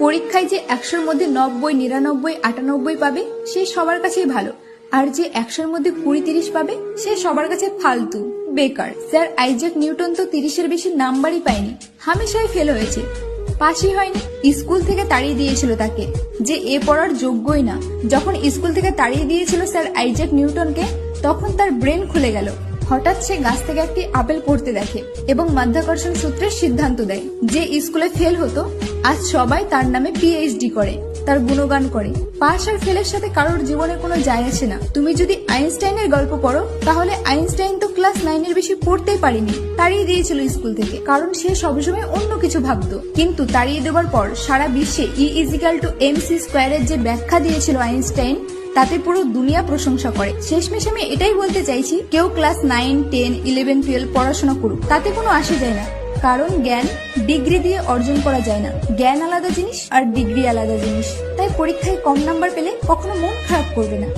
পরীক্ষায় যে 100-র মধ্যে 90, 99, 98 পাবে সে সবার কাছেই ভালো, আর যে 100-র মধ্যে 20-30 পাবে সে সবার কাছে ফালতু, বেকার। স্যার আইজ্যাক নিউটন তো 30-এর বেশি নাম্বারই পায়নি, হামেশাই ফেল হয়েছে, পাশই হয়নি। স্কুল থেকে তাড়িয়ে দিয়েছিল তাকে, যে এ পড়ার যোগ্যই না। যখন স্কুল থেকে তাড়িয়ে দিয়েছিল স্যার আইজ্যাক নিউটনকে, তখন তার ব্রেন খুলে গেল। হঠাৎ সে গাছ থেকে একটি আপেল পড়তে দেখে এবং মাধ্যাকর্ষণ সূত্রের সিদ্ধান্ত দেয়। যে স্কুলে ফেল হতো আজ সবাই তার নামে পিএইচডি করে, তার গুণগান করে। পাস আর ফেলের সাথে কারোর জীবনে কোনো যায় আসে না। তুমি যদি আইনস্টাইনের গল্প পড়ো, তাহলে আইনস্টাইন তো ক্লাস 9-এর বেশি পড়তেই পারেনি, তাড়িয়ে দিয়েছিল স্কুল থেকে, কারণ সে সবসময় অন্য কিছু ভাবতো। কিন্তু তাড়িয়ে দেওয়ার পর সারা বিশ্বে E=mc² এর যে ব্যাখ্যা দিয়েছিল আইনস্টাইন, তাতে পুরো দুনিয়া প্রশংসা করে। শেষমেশ আমি এটাই বলতে চাইছি, কেউ ক্লাস 9, 10, 11, 12 পড়াশোনা করুক, তাতে কোনো আসে যায় না। কারণ জ্ঞান ডিগ্রি দিয়ে অর্জন করা যায় না। জ্ঞান আলাদা জিনিস আর ডিগ্রি আলাদা জিনিস। তাই পরীক্ষায় কম নাম্বার পেলে কখনো মন খারাপ করবে না।